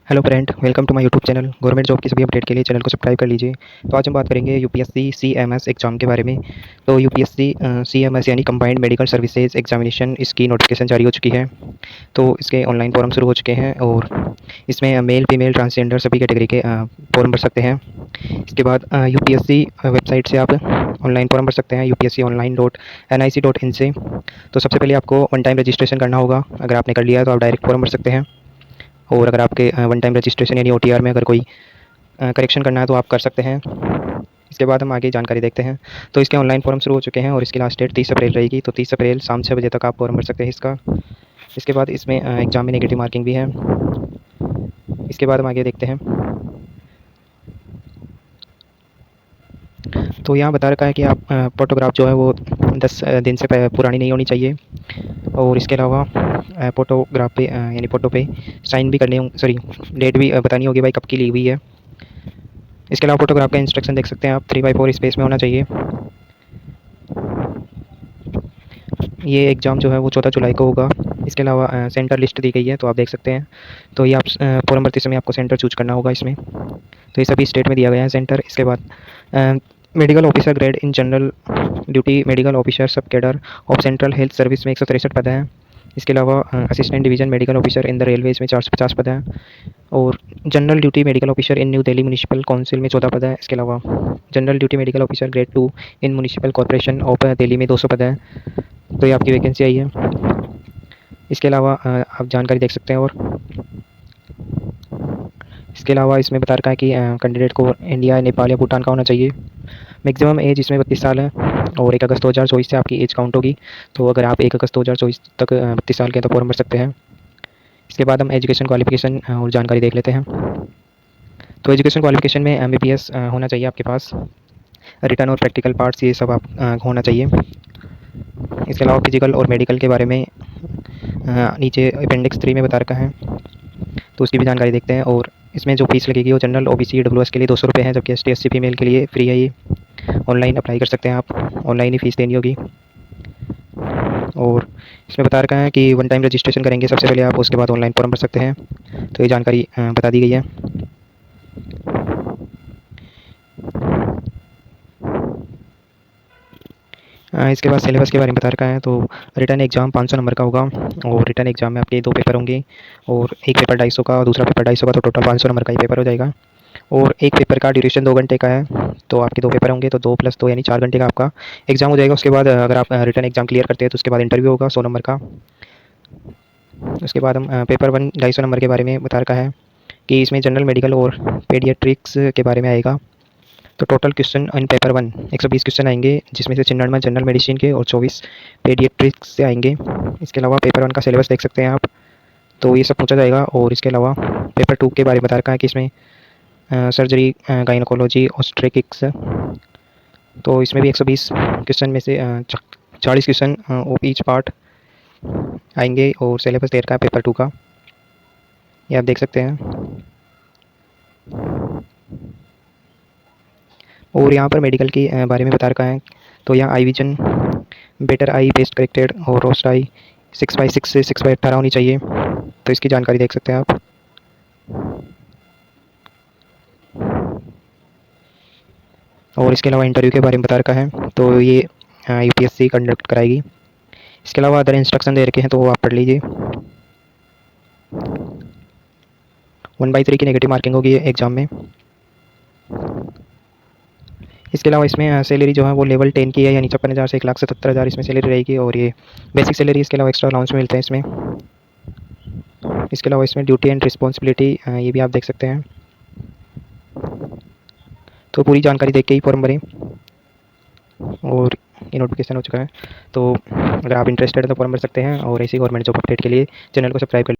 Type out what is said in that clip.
Hello friend, welcome to my YouTube channel. Government job की सभी update के लिए चैनल को सब्सक्राइब कर लीजिए। तो आज हम बात करेंगे यूपीएससी सीएमएस एग्ज़ाम के बारे में। तो यूपीएससी सीएमएस यानी कंबाइंड मेडिकल सर्विसेज एग्जामिनेशन, इसकी नोटिफिकेशन जारी हो चुकी है। तो इसके ऑनलाइन फॉर्म शुरू हो चुके हैं और इसमें मेल फीमेल ट्रांसजेंडर सभी कैटेगरी के फॉर्म भर सकते हैं। इसके बाद यूपीएससी वेबसाइट से आप ऑनलाइन फॉर्म भर सकते हैं, upsconline.nic.in से। तो सबसे पहले आपको वन टाइम रजिस्ट्रेशन करना होगा। अगर आपने कर लिया है तो आप डायरेक्ट फॉर्म भर सकते हैं। और अगर आपके वन टाइम रजिस्ट्रेशन यानी ओटीआर में अगर कोई करेक्शन करना है तो आप कर सकते हैं। इसके बाद हम आगे जानकारी देखते हैं। तो इसके ऑनलाइन फॉर्म शुरू हो चुके हैं और इसकी लास्ट डेट 30 अप्रैल रहेगी। तो 30 अप्रैल शाम 6 बजे तक आप फॉर्म भर सकते हैं इसका। इसके बाद इसमें एग्ज़ाम में नेगेटिव मार्किंग भी है। इसके बाद हम आगे देखते हैं। तो यहाँ बता रखा है कि आप फ़ोटोग्राफ जो है वो 10 दिन से पुरानी नहीं होनी चाहिए। और इसके अलावा फ़ोटोग्राफ पे यानी फ़ोटो पे साइन भी करनी, सॉरी डेट भी बतानी होगी भाई कब की ली हुई है। इसके अलावा फ़ोटोग्राफ का इंस्ट्रक्शन देख सकते हैं आप, 3x4 स्पेस में होना चाहिए। ये एग्ज़ाम जो है वो 14 जुलाई को होगा। इसके अलावा सेंटर लिस्ट दी गई है, तो आप देख सकते हैं। तो ये आप फॉर्म भरते समय आपको सेंटर चूज करना होगा इसमें। तो ये सभी स्टेट में दिया गया है सेंटर। इसके बाद medical officer grade in general duty medical officer sub cadre of central health service में 163 पद हैं। इसके अलावा assistant division medical officer in the railways में 450 पद हैं। और general duty medical officer in new Delhi municipal council में 14 पद हैं। इसके अलावा general duty medical officer grade 2 in municipal corporation of Delhi में 200 पद हैं। तो ये आपकी वैकेंसी आई है। इसके अलावा आप जानकारी देख सकते हैं। और इसके अलावा इसमें बता रखा है कि कैंडिडेट को इंडिया, नेपाल या भूटान का होना चाहिए। मैक्सिमम एज इसमें 32 साल है और 1 अगस्त 2024 से आपकी एज काउंट होगी। तो अगर आप 1 अगस्त 2024 तक 32 साल के तो फॉर्म भर सकते हैं। इसके बाद हम एजुकेशन क्वालिफिकेशन और जानकारी देख लेते हैं। तो एजुकेशन क्वालिफिकेशन में एमबीबीएस होना चाहिए आपके पास। रिटर्न और प्रैक्टिकल पार्ट्स ये सब आप होना चाहिए। इसके अलावा फिजिकल और मेडिकल के बारे में नीचे अपेंडिक्स 3 में बता रखा है, तो उसकी भी जानकारी देखते हैं। और इसमें जो फीस लगेगी वो जनरल ओबीसी डब्ल्यूएस के लिए 200 रुपये है, जबकि एसटी एससी फीमेल के लिए फ्री है। ये ऑनलाइन अप्लाई कर सकते हैं आप, ऑनलाइन ही फ़ीस देनी होगी। और इसमें बता रखा है कि वन टाइम रजिस्ट्रेशन करेंगे सबसे पहले आप, उसके बाद ऑनलाइन फॉर्म भर सकते हैं। तो ये जानकारी बता दी गई है। इसके बाद सिलेबस के बारे में बता रखा है। तो रिटर्न एग्ज़ाम 500 नंबर का होगा और रिटर्न एग्ज़ाम में आपके 2 पेपर होंगे और एक पेपर 250 का और दूसरा पेपर 250 का, तो टोटल 500 नंबर का ही पेपर हो जाएगा। और एक पेपर का ड्यूरेशन 2 घंटे का है। तो आपके 2 पेपर होंगे तो 2 + 2 यानी 4 घंटे का आपका एग्ज़ाम हो जाएगा। उसके बाद अगर आप रिटर्न एग्ज़ाम क्लियर करते हैं तो उसके बाद इंटरव्यू होगा 100 नंबर का। उसके बाद हम पेपर 1 250 नंबर के बारे में बता रखा है कि इसमें जनरल मेडिकल और पेडियाट्रिक्स के बारे में आएगा। तो total question in paper 1 120 question आएंगे, जिसमें से 99 जनरल मेडिसिन के और 24 पेडियाट्रिक्स से आएंगे। इसके अलावा पेपर 1 का सिलेबस देख सकते हैं आप। तो ये सब पूछा जाएगा। और इसके अलावा पेपर 2 के बारे में बता रखा है कि इसमें सर्जरी, गायनोकोलॉजी, ऑब्स्टेट्रिक्स। तो इसमें भी 120 क्वेश्चन में से 40 क्वेश्चन ऑफ ईच पार्ट आएंगे। और सिलेबस दे रखा है पेपर 2 का, ये आप देख सकते हैं। और यहाँ पर मेडिकल के बारे में बता रखा है। तो यहाँ eye vision, better eye, best corrected और रोस्ट आई 6/6 से 6/18 होनी चाहिए। तो इसकी जानकारी देख सकते हैं आप। और इसके अलावा इंटरव्यू के बारे में बता रखा है। तो ये यूपीएससी कंडक्ट कराएगी। इसके अलावा अदर इंस्ट्रक्शन दे रखे हैं, तो वो आप पढ़ लीजिए। 1/3 की नेगेटिव मार्किंग होगी एग्ज़ाम में। इसके अलावा इसमें सैलरी जो है वो लेवल 10 की है, यानी 56,000 से 1,77,000 इसमें सैलरी रहेगी। और ये बेसिक सैलरी, इसके अलावा एक्स्ट्रा अलाउंस मिलते हैं इसमें। इसके अलावा इसमें ड्यूटी एंड रिस्पॉन्सिबिलिटी ये भी आप देख सकते हैं। तो पूरी जानकारी देख के ही फॉर्म भरें। और ये नोटिफिकेशन हो चुका है। तो अगर आप इंटरेस्टेड हैं तो फॉर्म भर सकते हैं। और ऐसी गवर्नमेंट जॉब अपडेट के लिए चैनल को सब्सक्राइब कर